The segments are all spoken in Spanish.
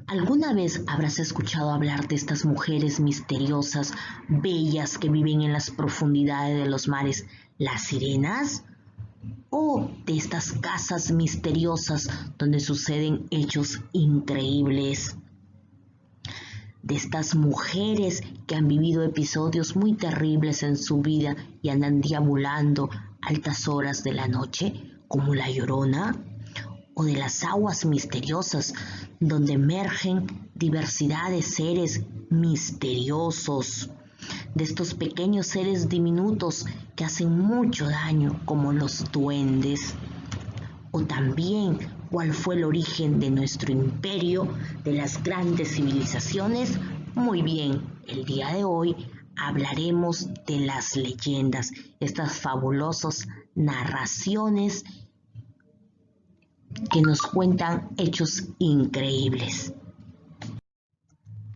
¿Alguna vez habrás escuchado hablar de estas mujeres misteriosas, bellas que viven en las profundidades de los mares, las sirenas? ¿O de estas casas misteriosas donde suceden hechos increíbles? De estas mujeres que han vivido episodios muy terribles en su vida y andan deambulando a altas horas de la noche, como la Llorona, o de las aguas misteriosas donde emergen diversidad de seres misteriosos, de estos pequeños seres diminutos que hacen mucho daño, como los duendes. O también cuál fue el origen de nuestro imperio, de las grandes civilizaciones. Muy bien, el día de hoy hablaremos de las leyendas, estas fabulosas narraciones que nos cuentan hechos increíbles.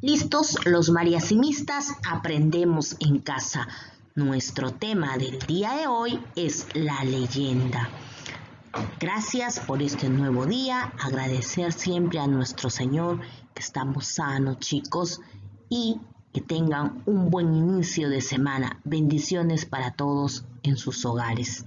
¿Listos los mariasimistas? Aprendemos en casa. Nuestro tema del día de hoy es la leyenda. Gracias por este nuevo día, agradecer siempre a nuestro Señor que estamos sanos, chicos, y que tengan un buen inicio de semana. Bendiciones para todos en sus hogares.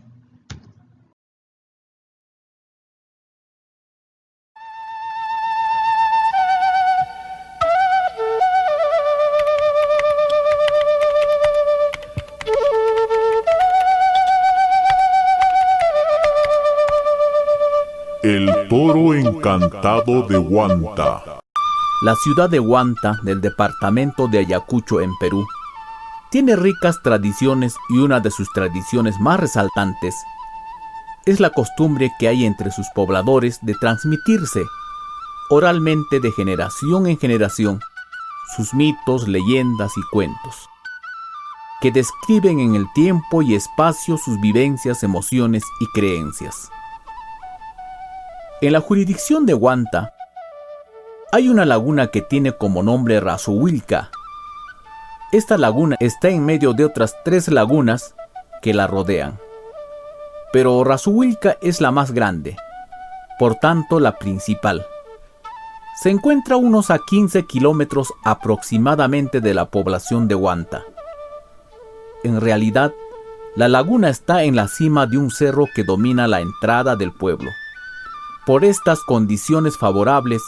El toro encantado de Huanta. La ciudad de Huanta, del departamento de Ayacucho, en Perú, tiene ricas tradiciones y una de sus tradiciones más resaltantes es la costumbre que hay entre sus pobladores de transmitirse oralmente de generación en generación sus mitos, leyendas y cuentos, que describen en el tiempo y espacio sus vivencias, emociones y creencias. En la jurisdicción de Huanta hay una laguna que tiene como nombre Razuhuilca. Esta laguna está en medio de otras 3 lagunas que la rodean, pero Razuhuilca es la más grande, por tanto la principal. Se encuentra unos a 15 kilómetros aproximadamente de la población de Huanta. En realidad, la laguna está en la cima de un cerro que domina la entrada del pueblo. Por estas condiciones favorables,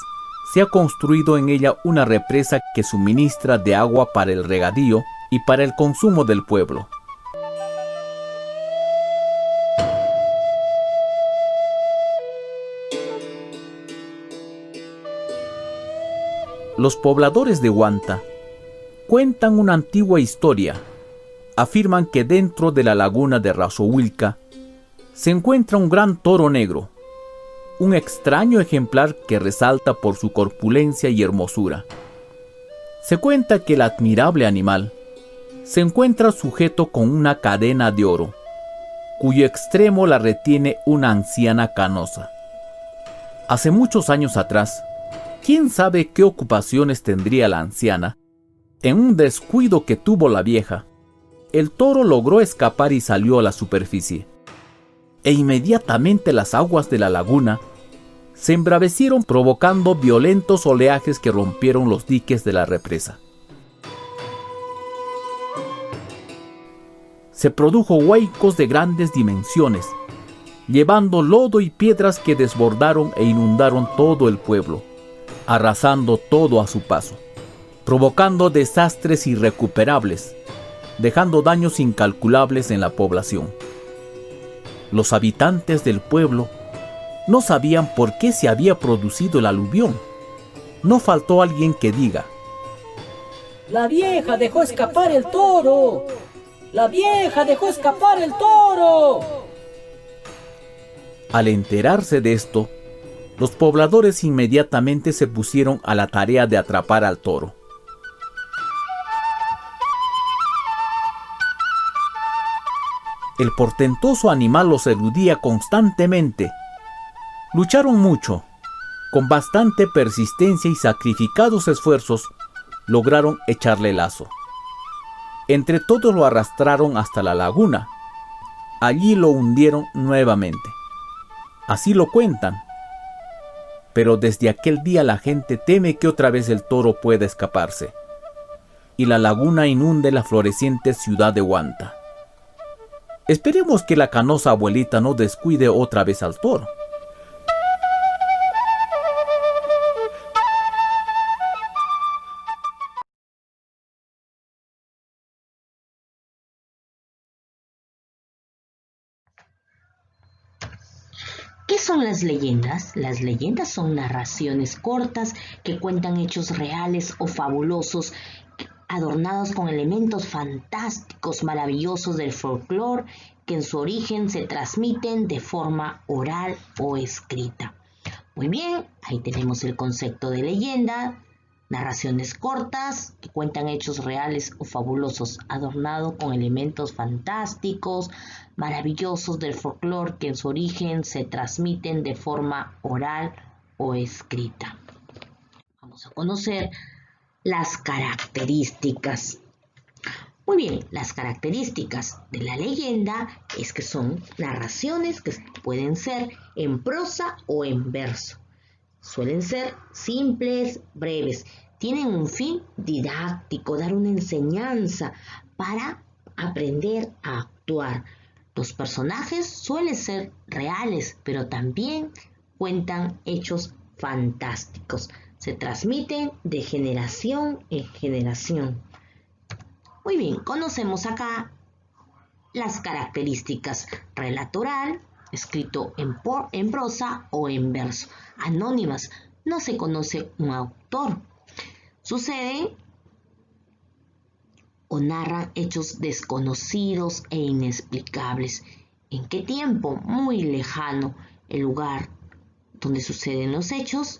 se ha construido en ella una represa que suministra de agua para el regadío y para el consumo del pueblo. Los pobladores de Huanta cuentan una antigua historia. Afirman que dentro de la laguna de Razuhuilca se encuentra un gran toro negro, un extraño ejemplar que resalta por su corpulencia y hermosura. Se cuenta que el admirable animal se encuentra sujeto con una cadena de oro, cuyo extremo la retiene una anciana canosa. Hace muchos años atrás, quién sabe qué ocupaciones tendría la anciana, en un descuido que tuvo la vieja, el toro logró escapar y salió a la superficie. E inmediatamente las aguas de la laguna se embravecieron, provocando violentos oleajes que rompieron los diques de la represa. Se produjo huaicos de grandes dimensiones, llevando lodo y piedras que desbordaron e inundaron todo el pueblo, arrasando todo a su paso, provocando desastres irrecuperables, dejando daños incalculables en la población. Los habitantes del pueblo no sabían por qué se había producido el aluvión. No faltó alguien que diga: ¡La vieja dejó escapar el toro! ¡La vieja dejó escapar el toro! Al enterarse de esto, los pobladores inmediatamente se pusieron a la tarea de atrapar al toro. El portentoso animal los eludía constantemente. Lucharon mucho. Con bastante persistencia y sacrificados esfuerzos, lograron echarle lazo. Entre todos lo arrastraron hasta la laguna. Allí lo hundieron nuevamente. Así lo cuentan. pero desde aquel día la gente teme que otra vez el toro pueda escaparse y la laguna inunde la floreciente ciudad de Huanta. Esperemos que la canosa abuelita no descuide otra vez al toro. ¿Qué son las leyendas? Las leyendas son narraciones cortas que cuentan hechos reales o fabulosos, adornados con elementos fantásticos, maravillosos del folclore, que en su origen se transmiten de forma oral o escrita. Muy bien, ahí tenemos el concepto de leyenda. Narraciones cortas que cuentan hechos reales o fabulosos, adornado con elementos fantásticos, maravillosos del folclore que en su origen se transmiten de forma oral o escrita. Vamos a conocer las características. Muy bien, las características de la leyenda es que son narraciones que pueden ser en prosa o en verso. Suelen ser simples, breves. Tienen un fin didáctico, dar una enseñanza para aprender a actuar. Los personajes suelen ser reales, pero también cuentan hechos fantásticos. Se transmiten de generación en generación. Muy bien, conocemos acá las características: relato oral, escrito en prosa o en verso. Anónimas, no se conoce un autor. Suceden o narran hechos desconocidos e inexplicables. ¿En qué tiempo? Muy lejano. El lugar donde suceden los hechos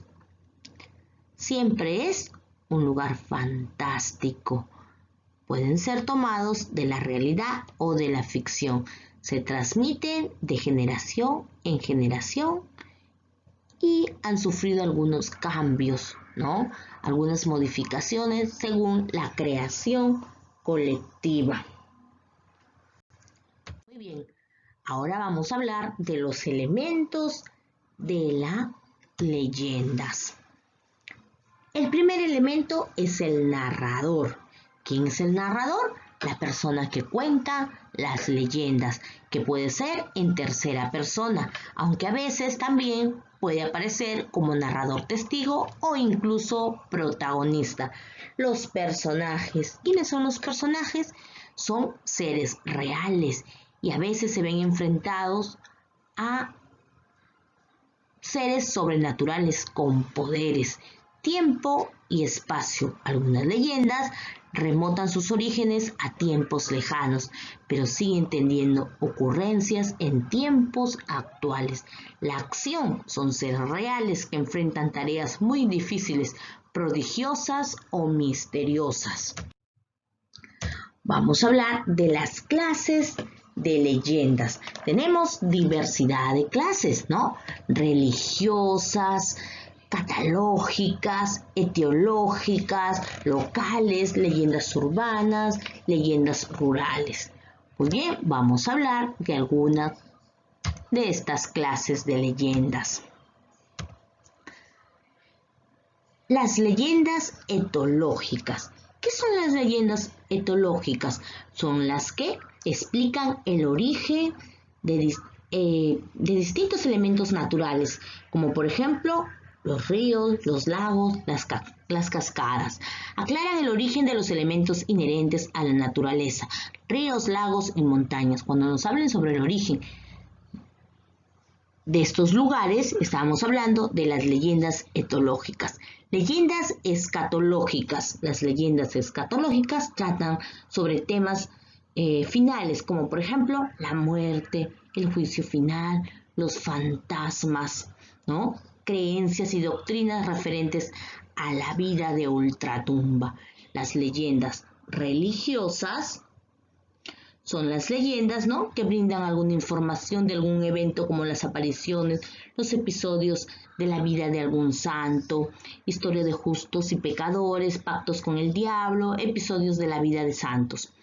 siempre es un lugar fantástico. Pueden ser tomados de la realidad o de la ficción. Se transmiten de generación en generación y han sufrido algunos cambios, ¿no? Algunas modificaciones según la creación colectiva. Muy bien, ahora vamos a hablar de los elementos de las leyendas. El primer elemento es el narrador. ¿Quién es el narrador? La persona que cuenta las leyendas, que puede ser en tercera persona, aunque a veces también puede aparecer como narrador testigo o incluso protagonista. Los personajes. ¿Quiénes son los personajes? Son seres reales y a veces se ven enfrentados a seres sobrenaturales con poderes, tiempo y espacio. Algunas leyendas remontan sus orígenes a tiempos lejanos, pero siguen teniendo ocurrencias en tiempos actuales. La acción son seres reales que enfrentan tareas muy difíciles, prodigiosas o misteriosas. Vamos a hablar de las clases de leyendas. Tenemos diversidad de clases, ¿no? Religiosas, catalógicas, etiológicas, locales, leyendas urbanas, leyendas rurales. Muy bien, vamos a hablar de algunas de estas clases de leyendas. Las leyendas etológicas. ¿Qué son las leyendas etológicas? Son las que explican el origen de distintos elementos naturales, como por ejemplo los ríos, los lagos, las cascadas. Aclaran el origen de los elementos inherentes a la naturaleza, ríos, lagos y montañas. Cuando nos hablen sobre el origen de estos lugares, estamos hablando de las leyendas etológicas. Leyendas escatológicas. Las leyendas escatológicas tratan sobre temas finales, como por ejemplo la muerte, el juicio final, los fantasmas, ¿no? Creencias y doctrinas referentes a la vida de ultratumba. Las leyendas religiosas son las leyendas, ¿no?, que brindan alguna información de algún evento, como las apariciones, los episodios de la vida de algún santo, historia de justos y pecadores, pactos con el diablo, episodios de la vida de santos.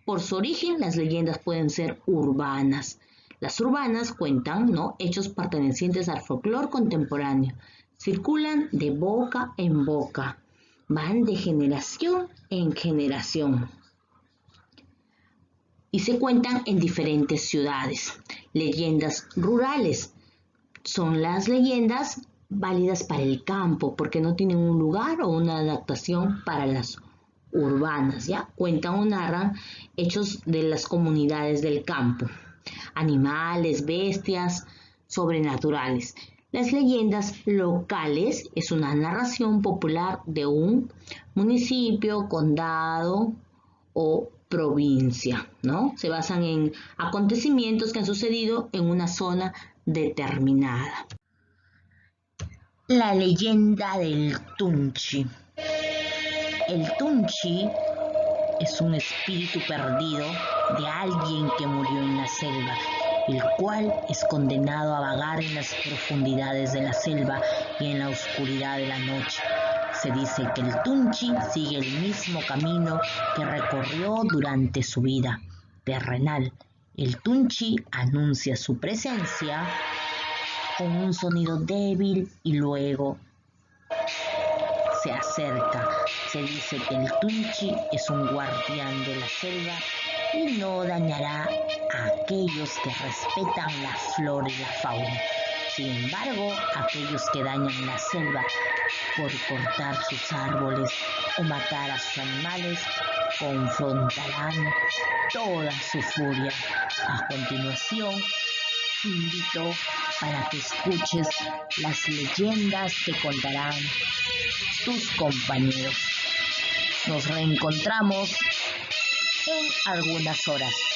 Por su origen, las leyendas pueden ser urbanas. Las urbanas cuentan, ¿no?, hechos pertenecientes al folclore contemporáneo. circulan de boca en boca, van de generación en generación y se cuentan en diferentes ciudades. Leyendas rurales son las leyendas válidas para el campo porque no tienen un lugar o una adaptación para las urbanas, ¿ya? Cuentan o narran hechos de las comunidades del campo, animales, bestias, sobrenaturales. Las leyendas locales es una narración popular de un municipio, condado o provincia, ¿no? Se basan en acontecimientos que han sucedido en una zona determinada. La leyenda del Tunchi. El Tunchi es un espíritu perdido de alguien que murió en la selva, el cual es condenado a vagar en las profundidades de la selva y en la oscuridad de la noche. Se dice que el Tunchi sigue el mismo camino que recorrió durante su vida terrenal. El Tunchi anuncia su presencia con un sonido débil y luego se acerca. Se dice que el Tunchi es un guardián de la selva y no dañará a aquellos que respetan la flora y la fauna. Sin embargo, aquellos que dañan la selva por cortar sus árboles o matar a sus animales confrontarán toda su furia. A continuación, te invito para que escuches las leyendas que contarán tus compañeros. Nos reencontramos en algunas horas.